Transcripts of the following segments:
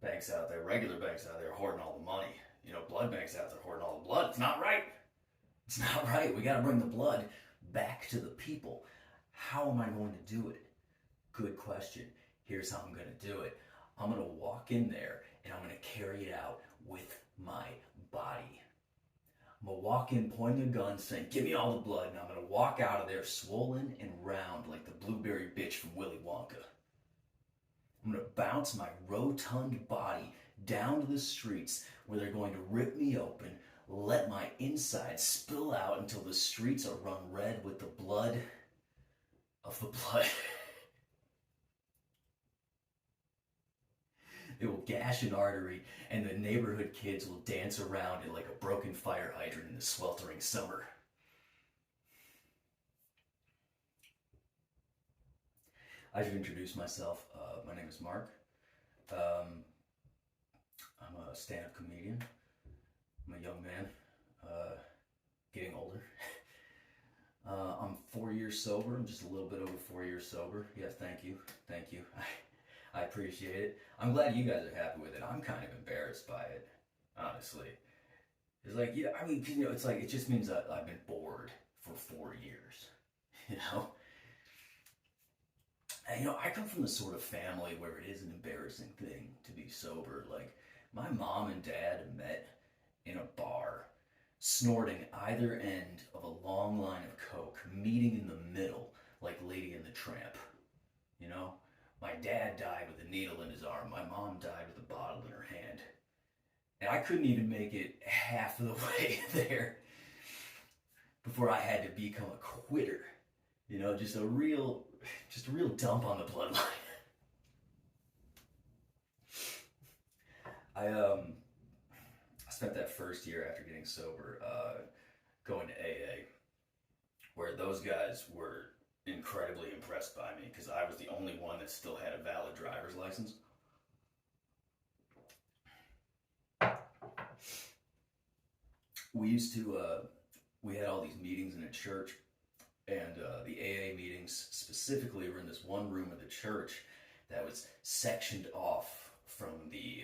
banks out there, regular banks out there hoarding all the money. Blood banks out there hoarding all the blood. It's not right. It's not right. We got to bring the blood back to the people. How am I going to do it? Good question. Here's how I'm going to do it. I'm going to walk in there and I'm going to carry it out with my body. I'm going to walk in pointing a gun saying, give me all the blood. And I'm going to walk out of there swollen and round like the blueberry bitch from Willy Wonka. I'm going to bounce my rotund body down to the streets where they're going to rip me open, let my insides spill out until the streets are run red with the blood of the blood. It will gash an artery, and the neighborhood kids will dance around it like a broken fire hydrant in the sweltering summer. I should introduce myself. My name is Mark. I'm a stand-up comedian. I'm a young man, getting older. I'm 4 years sober. I'm just a little bit over 4 years sober. Yeah, thank you. Thank you. I appreciate it. I'm glad you guys are happy with it. I'm kind of embarrassed by it, honestly. It's like, yeah, I mean, it's like, it just means that I've been bored for 4 years, you know? And, I come from the sort of family where it is an embarrassing thing to be sober. Like, my mom and dad met in a bar, snorting either end of a long line of coke, meeting in the middle like Lady and the Tramp, you know? My dad died with a needle in his arm. My mom died with a bottle in her hand. And I couldn't even make it half of the way there before I had to become a quitter. Just a real dump on the bloodline. I spent that first year after getting sober going to AA, where those guys were incredibly impressed by me because I was the only one that still had a valid driver's license. We had all these meetings in a church, and the AA meetings specifically were in this one room of the church that was sectioned off from the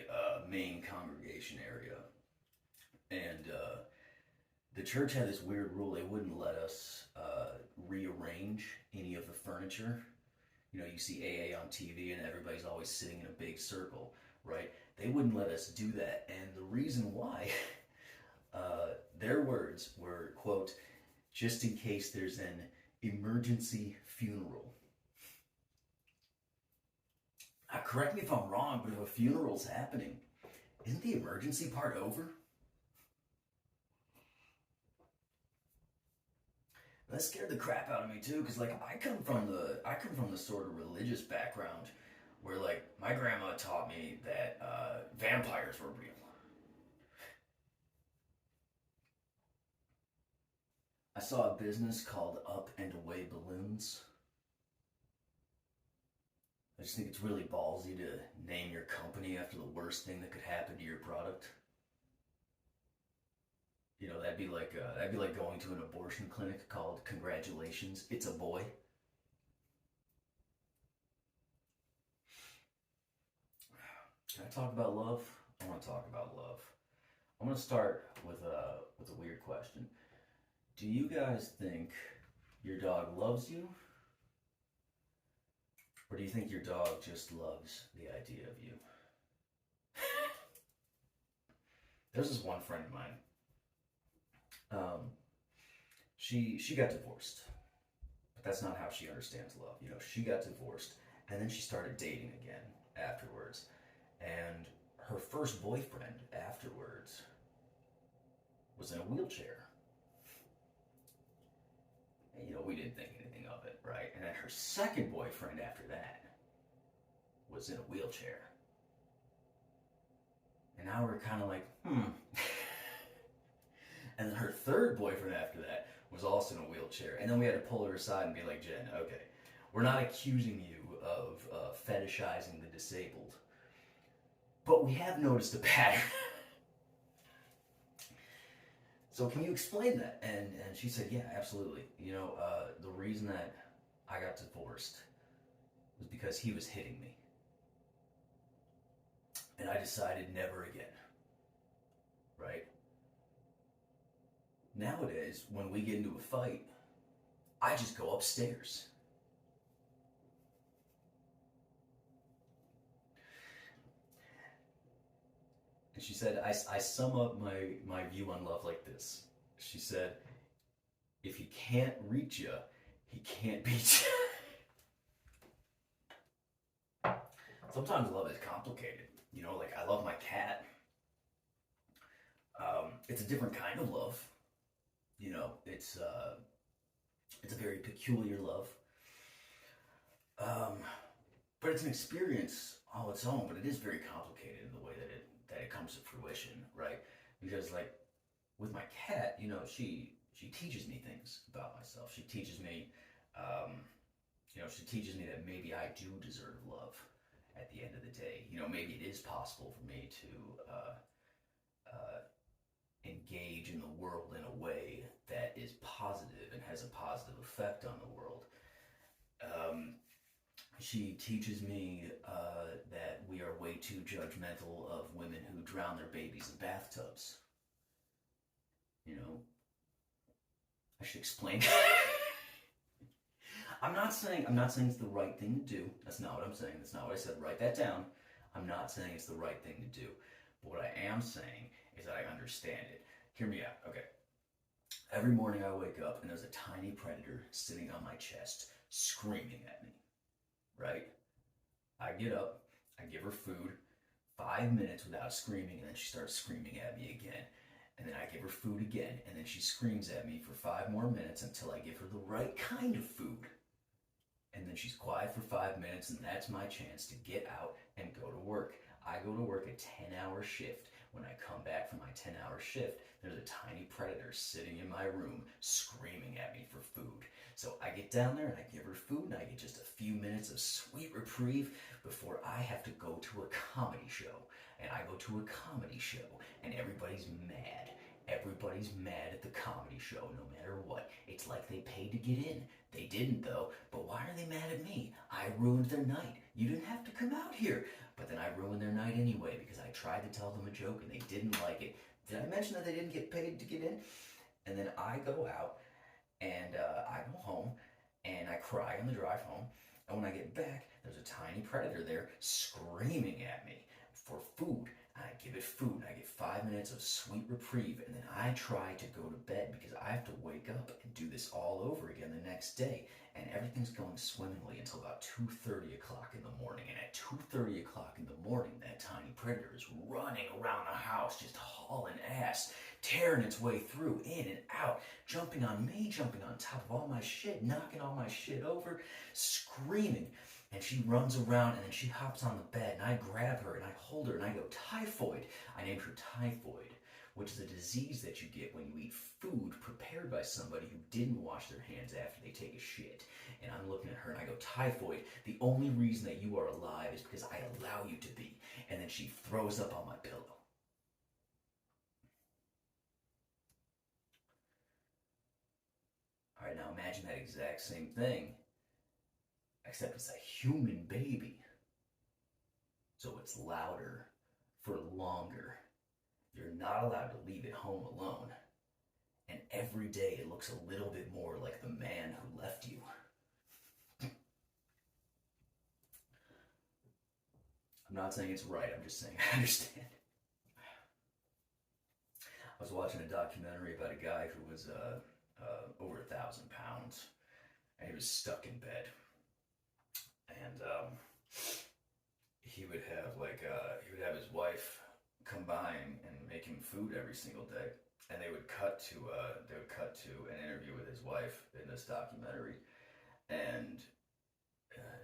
main congregation area. And the church had this weird rule. They wouldn't let us rearrange any of the furniture. You see AA on TV and everybody's always sitting in a big circle, right? They wouldn't let us do that. And the reason why, their words were, quote, just in case there's an emergency funeral. Now, correct me if I'm wrong, but if a funeral's happening, isn't the emergency part over? That scared the crap out of me too, because I come from the sort of religious background where my grandma taught me that vampires were real. I saw a business called Up and Away Balloons. I just think it's really ballsy to name your company after the worst thing that could happen to your product. That'd be like going to an abortion clinic called Congratulations, It's a Boy. Can I talk about love? I want to talk about love. I'm going to start with a weird question. Do you guys think your dog loves you? Or do you think your dog just loves the idea of you? There's this one friend of mine. She got divorced, but that's not how she understands love. She got divorced, and then she started dating again afterwards. And her first boyfriend afterwards was in a wheelchair. And, we didn't think anything of it, right? And then her second boyfriend after that was in a wheelchair. And now we're kind of like, And then her third boyfriend after that was also in a wheelchair. And then we had to pull her aside and be like, Jen, okay, we're not accusing you of fetishizing the disabled, but we have noticed a pattern. So can you explain that? And she said, yeah, absolutely. The reason that I got divorced was because he was hitting me. And I decided never again, right? Nowadays, when we get into a fight, I just go upstairs. And she said, I sum up my view on love like this. She said, if he can't reach you, he can't beat you. Sometimes love is complicated. You know, like I love my cat. It's a different kind of love. You know, it's a very peculiar love. Um, but it's an experience all its own. But it is very complicated in the way that it comes to fruition, right? Because like with my cat, you know, she teaches me things about myself. She teaches me, she teaches me that maybe I do deserve love at the end of the day. You know, maybe it is possible for me to engage in the world in a way that is positive and has a positive effect on the world. She teaches me that we are way too judgmental of women who drown their babies in bathtubs. You know, I should explain. I'm not saying it's the right thing to do. That's not what I'm saying. That's not what I said. Write that down. I'm not saying it's the right thing to do. But what I am saying is that I understand it. Hear me out. Okay. Every morning I wake up and there's a tiny predator sitting on my chest, screaming at me. Right? I get up, I give her food, 5 minutes without screaming, and then she starts screaming at me again. And then I give her food again, and then she screams at me for 5 more minutes until I give her the right kind of food. And then she's quiet for 5 minutes, and that's my chance to get out and go to work. I go to work a 10-hour shift. When I come back from my 10-hour shift, there's a tiny predator sitting in my room screaming at me for food. So I get down there and I give her food, and I get just a few minutes of sweet reprieve before I have to go to a comedy show. And I go to a comedy show, and everybody's mad. Everybody's mad at the comedy show, no matter what. It's like they paid to get in. They didn't, though. But why are they mad at me? I ruined their night. You didn't have to come out here. But then I ruined their night anyway because I tried to tell them a joke and they didn't like it. Did I mention that they didn't get paid to get in? And then I go out and I go home and I cry on the drive home. And when I get back, there's a tiny predator there screaming at me for food. And I give it food, and I get 5 minutes of sweet reprieve, and then I try to go to bed because I have to wake up and do this all over again the next day. And everything's going swimmingly until about 2:30 o'clock in the morning. And at 2:30 o'clock in the morning, that tiny predator is running around the house, just hauling ass, tearing its way through, in and out, jumping on me, jumping on top of all my shit, knocking all my shit over, screaming. And she runs around and then she hops on the bed and I grab her and I hold her and I go, typhoid. I named her typhoid, which is a disease that you get when you eat food prepared by somebody who didn't wash their hands after they take a shit. And I'm looking at her and I go, typhoid, the only reason that you are alive is because I allow you to be. And then she throws up on my pillow. All right, now imagine that exact same thing, except it's a human baby. So it's louder for longer. You're not allowed to leave it home alone. And every day it looks a little bit more like the man who left you. I'm not saying it's right, I'm just saying I understand. I was watching a documentary about a guy who was over 1,000 pounds, and he was stuck in bed. And he would have his wife come by and make him food every single day, and they would cut to an interview with his wife in this documentary, and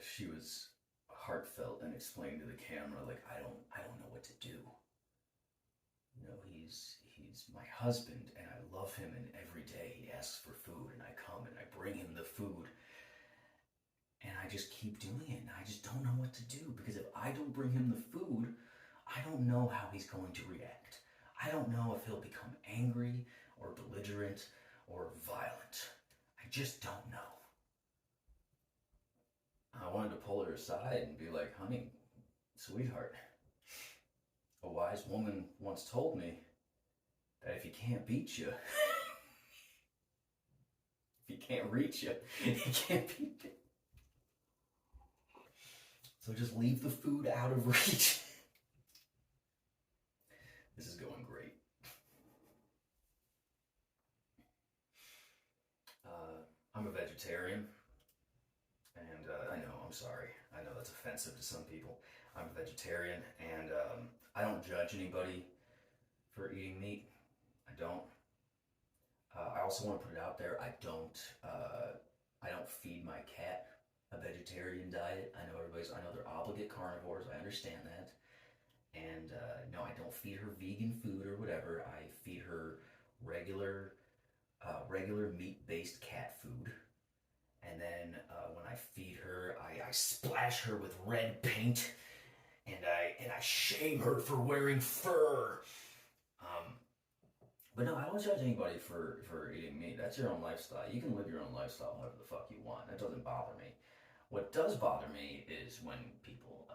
she was heartfelt and explained to the camera, like, I don't know what to do. You know, he's my husband and I love him, and every day he asks for food and I come and I bring him the food. And I just keep doing it, and I just don't know what to do, because if I don't bring him the food, I don't know how he's going to react. I don't know if he'll become angry or belligerent or violent. I just don't know. I wanted to pull her aside and be like, honey, sweetheart, A wise woman once told me that if he can't beat you, if he can't reach you, he can't beat you. So just leave the food out of reach. This is going great. I'm a vegetarian, and I know, I'm sorry. I know that's offensive to some people. I'm a vegetarian, and I don't judge anybody for eating meat. I don't. I also want to put it out there. I don't feed my cat a vegetarian diet. I know everybody's. I know they're obligate carnivores. I understand that. And no, I don't feed her vegan food or whatever. I feed her regular, regular meat-based cat food. And then when I feed her, I splash her with red paint, and I shame her for wearing fur. Um, but no, I don't judge anybody for eating meat. That's your own lifestyle. You can live your own lifestyle however the fuck you want. That doesn't bother me. What does bother me is when people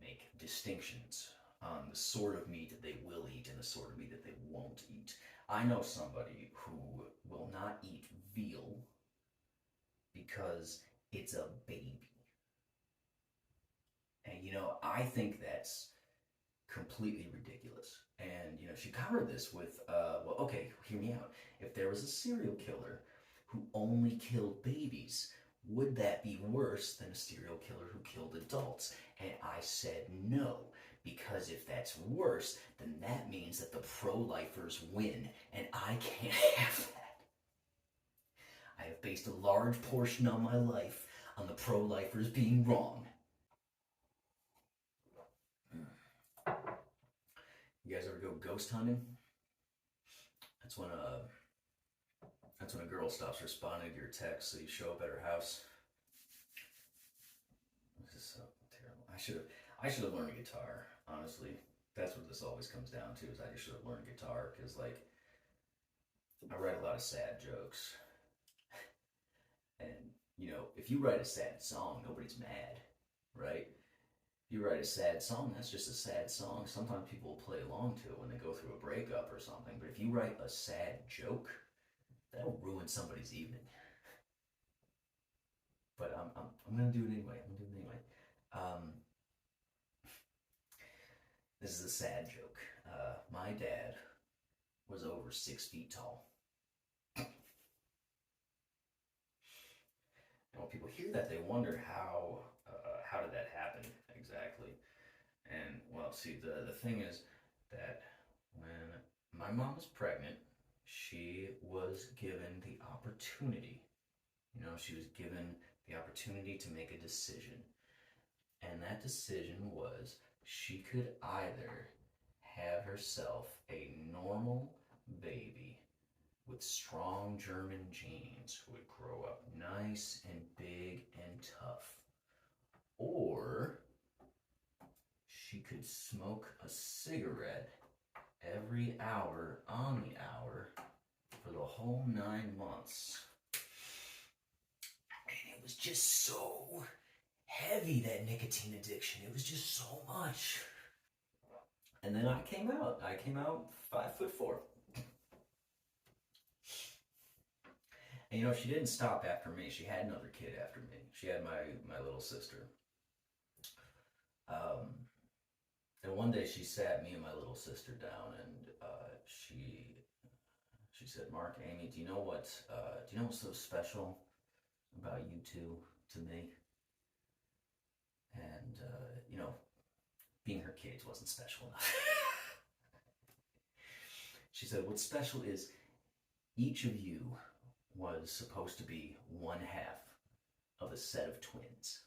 make distinctions on the sort of meat that they will eat and the sort of meat that they won't eat. I know somebody who will not eat veal because it's a baby. And I think that's completely ridiculous. And she covered this with, well, okay, hear me out. If there was a serial killer who only killed babies, would that be worse than a serial killer who killed adults? And I said no, because if that's worse, then that means that the pro-lifers win, and I can't have that. I have based a large portion of my life on the pro-lifers being wrong. You guys ever go ghost hunting? That's when a that's when a girl stops responding to your text, so you show up at her house. This is so terrible. I should have learned a guitar. Honestly, that's what this always comes down to. Is I just should have learned guitar because like I write a lot of sad jokes, and if you write a sad song, nobody's mad, right? If you write a sad song, that's just a sad song. Sometimes people will play along to it when they go through a breakup or something. But if you write a sad joke, that'll ruin somebody's evening. But I'm gonna do it anyway. I'm gonna do it anyway. Um, this is a sad joke. My dad was over 6 feet tall. And when people hear that, they wonder how did that happen exactly? And well, see, the thing is that when my mom was pregnant, she was given the opportunity. She was given the opportunity to make a decision. And that decision was she could either have herself a normal baby with strong German genes who would grow up nice and big and tough, or she could smoke a cigarette every hour on the hour for the whole 9 months. And it was just so heavy, that nicotine addiction. It was just so much. And then I came out. 5'4". And she didn't stop after me. She had another kid after me. She had my little sister. And one day she sat me and my little sister down, and she said, "Mark, Amy, do you know what's so special about you two to me?" And being her kids wasn't special enough. She said, "What's special is each of you was supposed to be one half of a set of twins.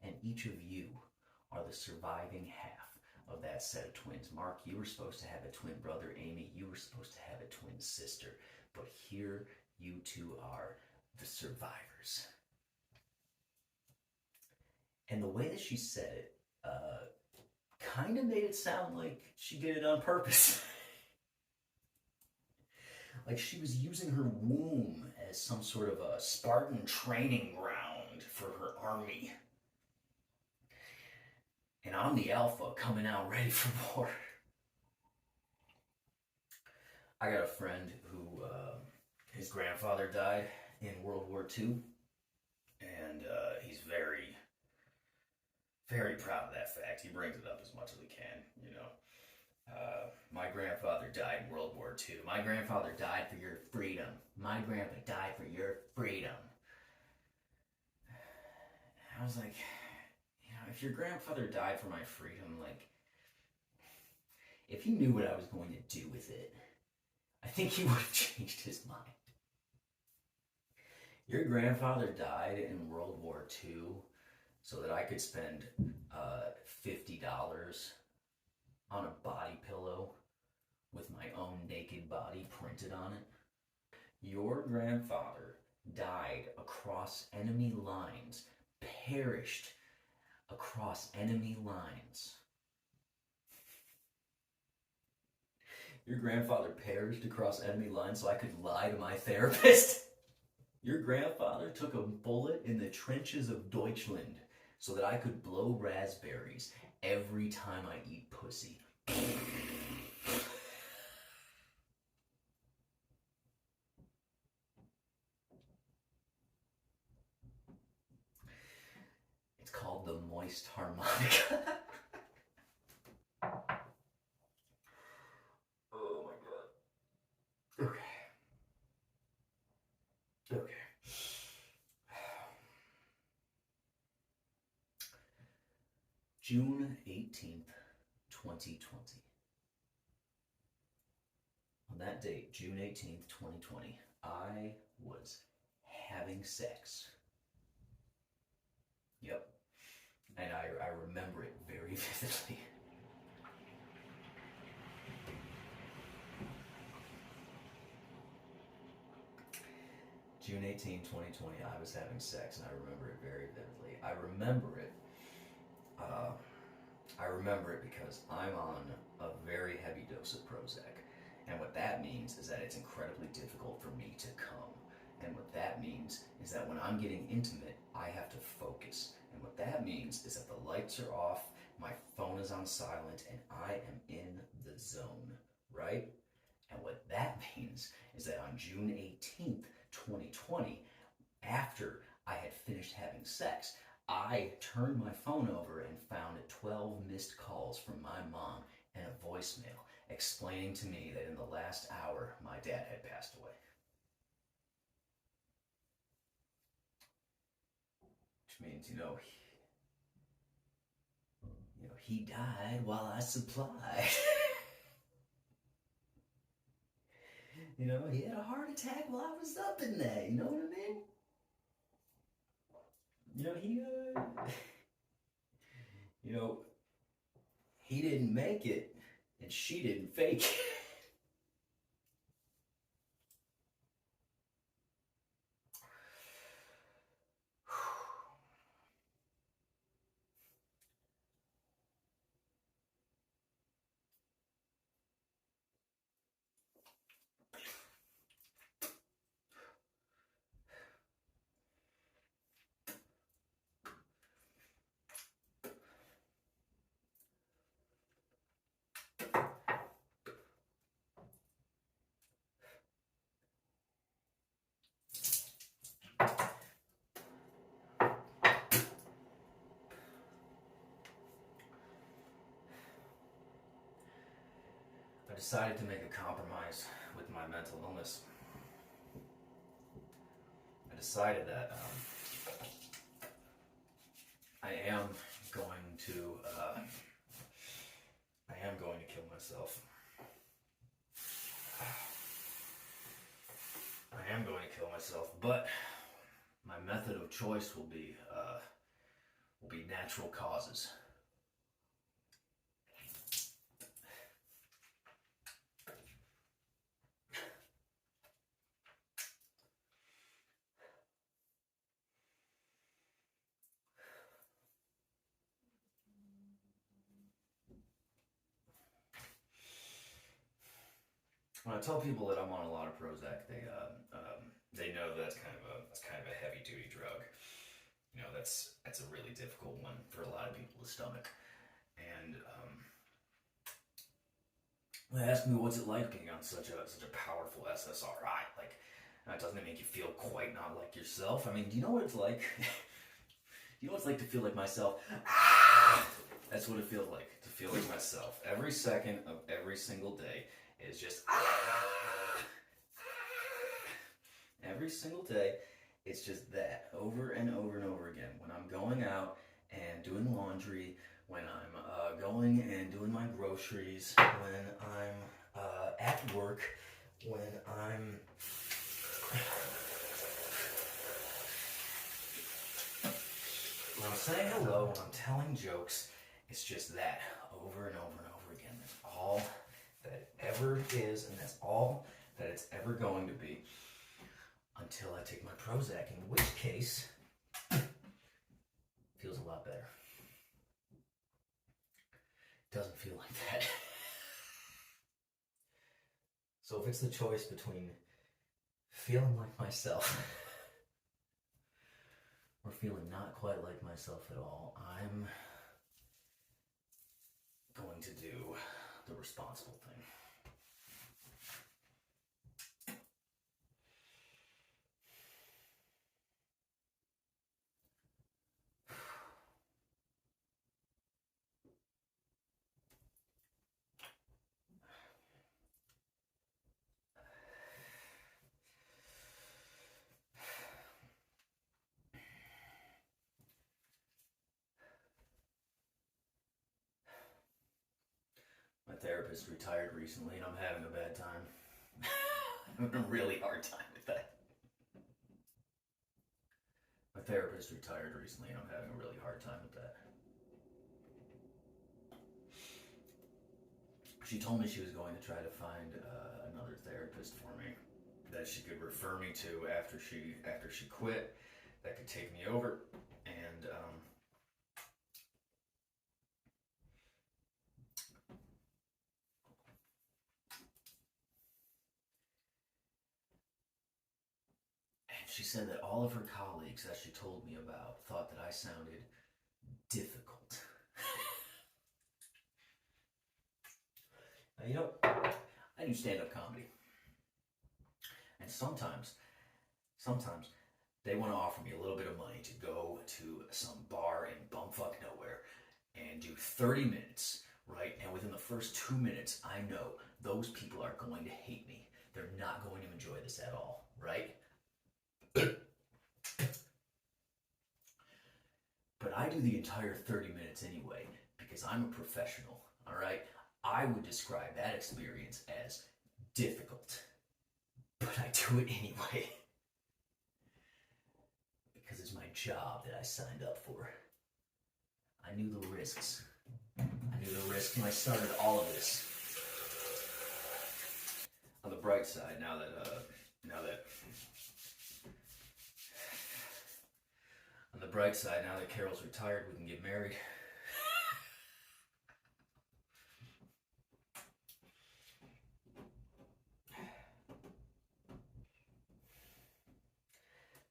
And each of you are the surviving half of that set of twins. Mark, you were supposed to have a twin brother. Amy, you were supposed to have a twin sister. But here you two are, the survivors." And the way that she said it kind of made it sound like she did it on purpose. Like she was using her womb as some sort of a Spartan training ground for her army. And and I'm the alpha coming out ready for war. I got a friend who his grandfather died in World War II, and he's very, very proud of that fact. He brings it up as much as he can, you know. My grandfather died in World War II. My grandfather died for your freedom. My grandpa died for your freedom. I was like, you know, if your grandfather died for my freedom, like, if he knew what I was going to do with it, I think he would have changed his mind. Your grandfather died in World War II so that I could spend $50 on a body pillow with my own naked body printed on it. Your grandfather died across enemy lines, perished across enemy lines. Your grandfather perished across enemy lines so I could lie to my therapist. Your grandfather took a bullet in the trenches of Deutschland so that I could blow raspberries every time I eat pussy. It's called the moist harmonica. Oh my god. Okay. Okay. June 18th, 2020. On that date, June 18th, 2020, I was having sex. Yep. And I remember it very vividly. June 18, 2020, I was having sex, and I remember it very vividly. I remember it because I'm on a very heavy dose of Prozac. And what that means is that it's incredibly difficult for me to come. And what that means is that when I'm getting intimate, I have to focus. And what that means is that the lights are off, my phone is on silent, and I am in the zone, right? And what that means is that on June 18th, 2020, after I had finished having sex, I turned my phone over and found 12 missed calls from my mom and a voicemail explaining to me that in the last hour my dad had passed away. Which means, he died while I supplied. He had a heart attack while I was up in there, you know what I mean? He didn't make it, and she didn't fake it. I decided to make a compromise with my mental illness. I decided that I am going to kill myself. I am going to kill myself, but my method of choice will be natural causes. When I tell people that I'm on a lot of Prozac, they know that's kind of a heavy duty drug. That's a really difficult one for a lot of people to stomach. Ask me what's it like being on such a powerful SSRI. Like, doesn't it make you feel quite not like yourself? I mean, do you know what it's like? You know what it's like to feel like myself? Ah! That's what it feels like to feel like myself. Every second of every single day is just every single day. It's just that over and over and over again. When I'm going out and doing laundry, when I'm going and doing my groceries, when I'm at work, when I'm saying hello, when I'm telling jokes, it's just that over and over and over again. That's all that it ever is, and that's all that it's ever going to be until I take my Prozac, in which case, it feels a lot better. It doesn't feel like that. So if it's the choice between feeling like myself or feeling not quite like myself at all, I'm going to do the responsible thing. My therapist retired recently and I'm having a bad time. I'm having a really hard time with that. My therapist retired recently and I'm having a really hard time with that. She told me she was going to try to find another therapist for me that she could refer me to after she quit, that could take me over, and she said that all of her colleagues that she told me about thought that I sounded difficult. Now, you know, I do stand-up comedy, and sometimes they want to offer me a little bit of money to go to some bar in bumfuck nowhere and do 30 minutes, right? And within the first 2 minutes, I know those people are going to hate me. They're not going to enjoy this at all, right? But I do the entire 30 minutes anyway because I'm a professional, all right? I would describe that experience as difficult, but I do it anyway because it's my job that I signed up for. I knew the risks. I knew the risks when I started all of this. On the bright side, now that Carol's retired, we can get married.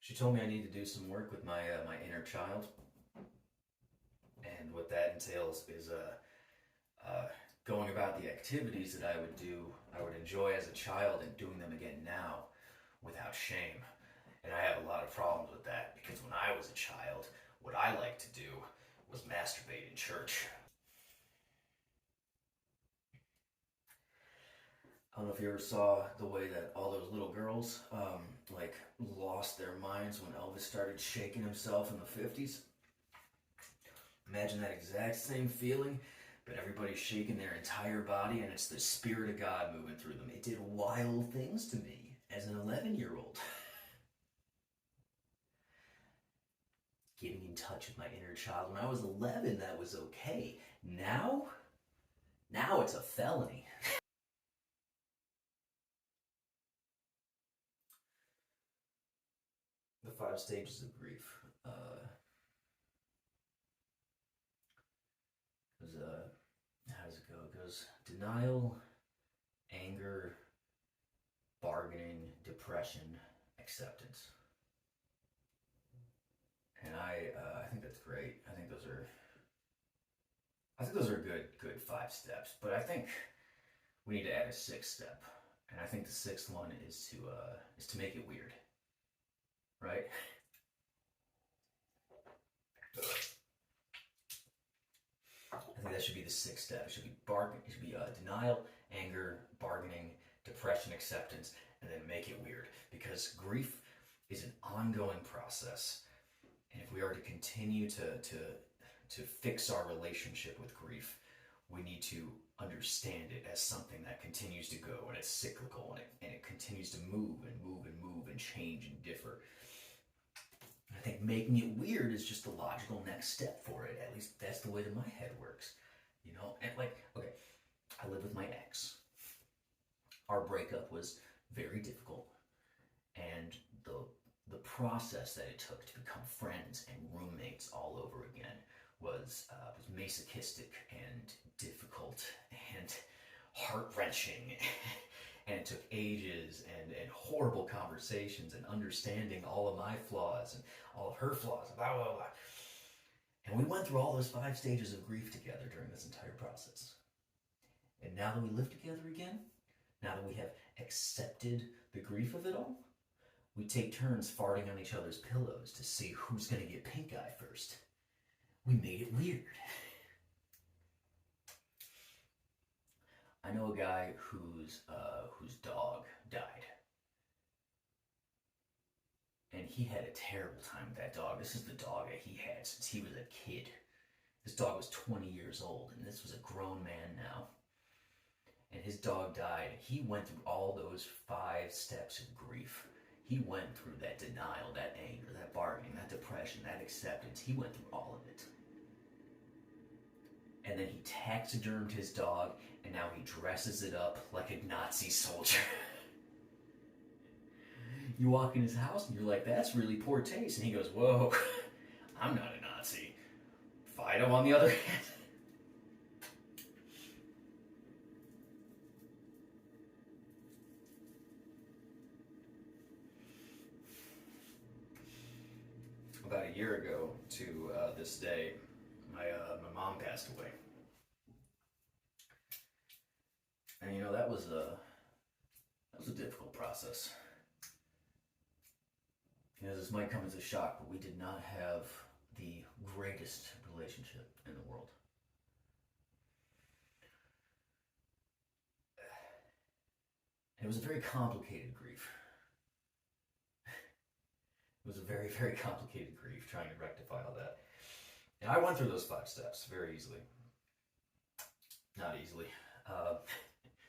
She told me I need to do some work with my inner child, and what that entails is going about the activities that I would enjoy as a child, and doing them again now without shame. And I have a lot of problems with that because when I was a child, what I liked to do was masturbate in church. I don't know if you ever saw the way that all those little girls lost their minds when Elvis started shaking himself in the 50s. Imagine that exact same feeling, but everybody's shaking their entire body and it's the Spirit of God moving through them. It did wild things to me as an 11-year-old. Getting in touch with my inner child. When I was 11, that was okay. Now it's a felony. The 5 stages of grief. How does it go? It goes denial, anger, bargaining, depression, acceptance. And I think that's great. I think those are good 5 steps. But I think we need to add a sixth step. And I think the sixth one is to make it weird. Right? I think that should be the sixth step. It should be denial, anger, bargaining, depression, acceptance, and then make it weird. Because grief is an ongoing process. And if we are to continue to fix our relationship with grief, we need to understand it as something that continues to go, and it's cyclical, and it continues to move and move and move and change and differ. And I think making it weird is just the logical next step for it. At least that's the way that my head works. You know, and like, okay, I live with my ex. Our breakup was very difficult, and the process that it took to become friends and roommates all over again was masochistic and difficult and heart-wrenching. And it took ages and horrible conversations and understanding all of my flaws and all of her flaws, blah, blah, blah. And we went through all those 5 stages of grief together during this entire process. And now that we live together again, now that we have accepted the grief of it all, we take turns farting on each other's pillows to see who's going to get pink eye first. We made it weird. I know a guy whose dog died. And he had a terrible time with that dog. This is the dog that he had since he was a kid. This dog was 20 years old, and this was a grown man now. And his dog died. He went through all those 5 steps of grief. He went through that denial, that anger, that bargaining, that depression, that acceptance. He went through all of it. And then he taxidermed his dog, and now he dresses it up like a Nazi soldier. You walk in his house and you're like, that's really poor taste. And he goes, whoa, I'm not a Nazi. Fido, on the other hand. About a year ago to this day, my mom passed away. And you know, that was a difficult process. You know, this might come as a shock, but we did not have the greatest relationship in the world. It was a very complicated grief. It was a very, very complicated grief, trying to rectify all that. And I went through those 5 steps very easily. Not easily.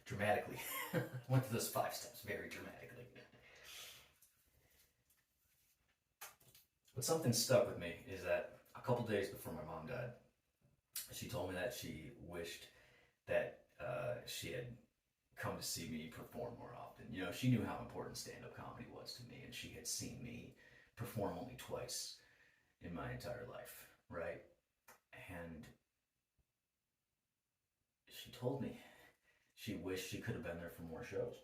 Dramatically. Went through those 5 steps very dramatically. But something stuck with me is that a couple days before my mom died, she told me that she wished that she had come to see me perform more often. You know, she knew how important stand-up comedy was to me, and she had seen me perform only twice in my entire life, right? And she told me she wished she could have been there for more shows.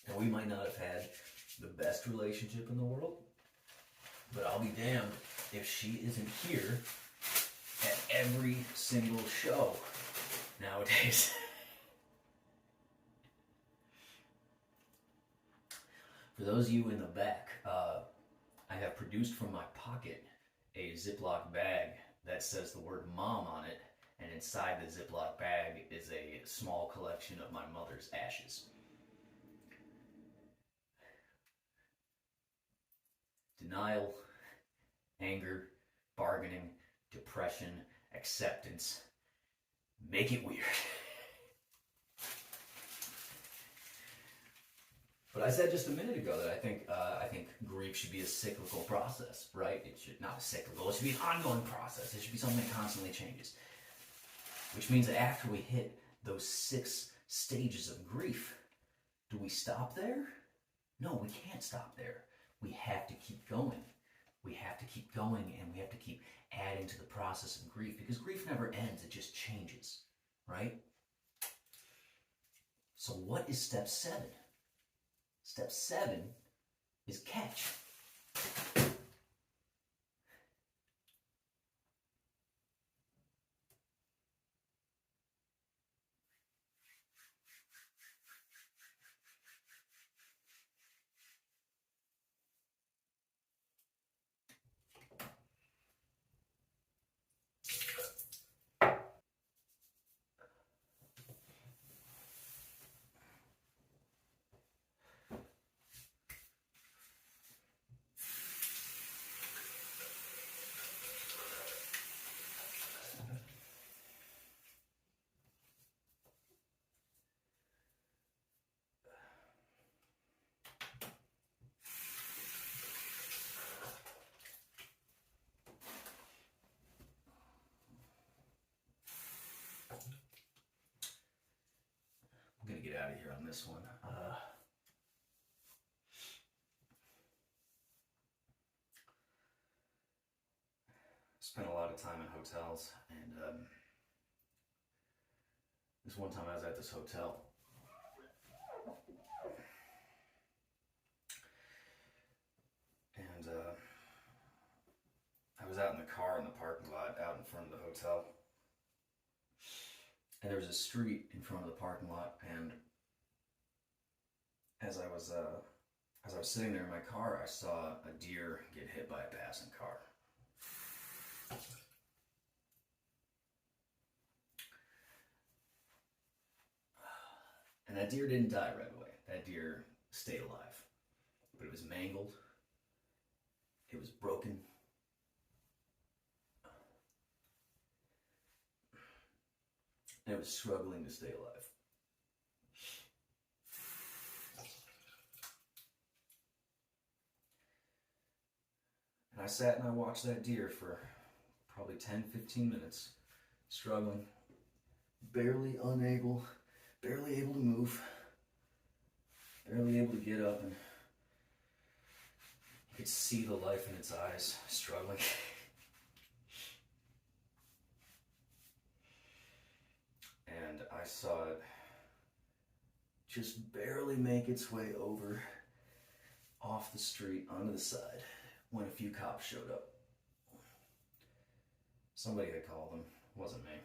And we might not have had the best relationship in the world, but I'll be damned if she isn't here at every single show nowadays. For those of you in the back, I have produced from my pocket a Ziploc bag that says the word mom on it, and inside the Ziploc bag is a small collection of my mother's ashes. Denial, anger, bargaining, depression, acceptance. Make it weird. But I said just a minute ago that I think grief should be a cyclical process, right? It should not cyclical. It should be an ongoing process. It should be something that constantly changes. Which means that after we hit those 6 stages of grief, do we stop there? No, we can't stop there. We have to keep going. We have to keep going, and we have to keep adding to the process of grief, because grief never ends, it just changes, right? So what is step 7? Step 7 is catch. get out of here on this one. Spent a lot of time in hotels, and this one time I was at this hotel. And I was out in the car in the parking lot out in front of the hotel. And there was a street in front of the parking lot, and as I was sitting there in my car, I saw a deer get hit by a passing car. And that deer didn't die right away. That deer stayed alive. But it was mangled. It was broken. And it was struggling to stay alive. And I sat and I watched that deer for probably 10-15 minutes, struggling, barely able to move, barely able to get up, and you could see the life in its eyes, struggling. And I saw it just barely make its way over off the street onto the side when a few cops showed up. Somebody had called them, it wasn't me.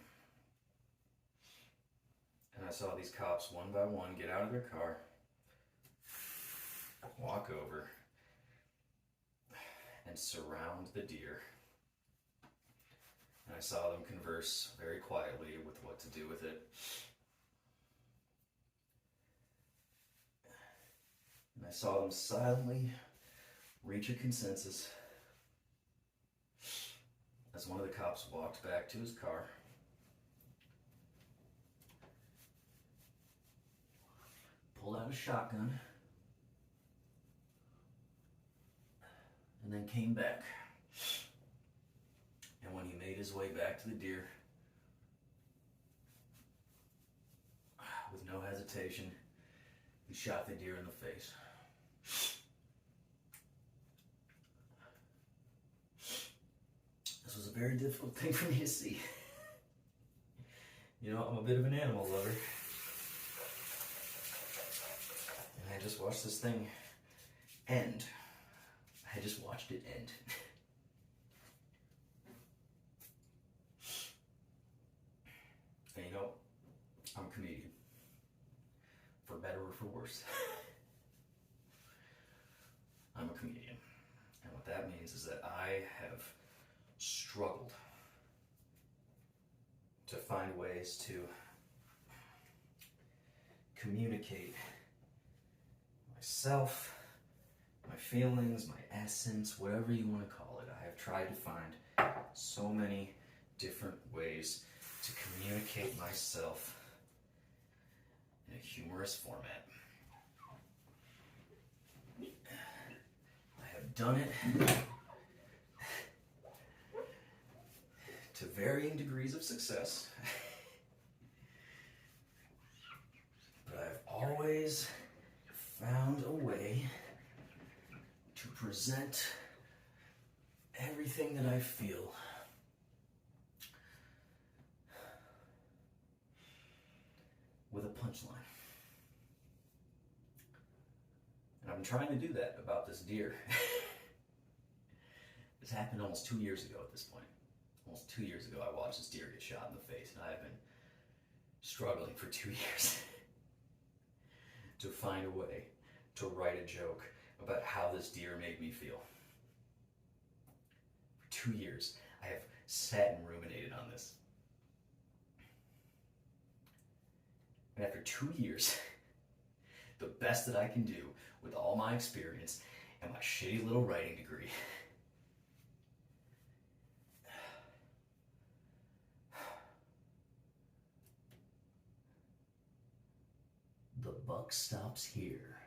And I saw these cops one by one get out of their car, walk over, and surround the deer. And I saw them converse very quietly with what to do with it. And I saw them silently reach a consensus as one of the cops walked back to his car, pulled out a shotgun, and then came back. And when he made his way back to the deer, with no hesitation, he shot the deer in the face. This was a very difficult thing for me to see. You know, I'm a bit of an animal lover. And I just watched this thing end. I just watched it end. And you know, I'm a comedian. For better or for worse. I'm a comedian. And what that means is that I have struggled to find ways to communicate myself, my feelings, my essence, whatever you want to call it. I have tried to find so many different ways to communicate myself in a humorous format. I have done it to varying degrees of success, but I've always found a way to present everything that I feel with a punchline. And I'm trying to do that about this deer. This happened almost 2 years ago at this point. Almost 2 years ago, I watched this deer get shot in the face, and I've been struggling for 2 years to find a way to write a joke about how this deer made me feel. For 2 years, I have sat and ruminated on this. And after 2 years, the best that I can do with all my experience and my shitty little writing degree the buck stops here.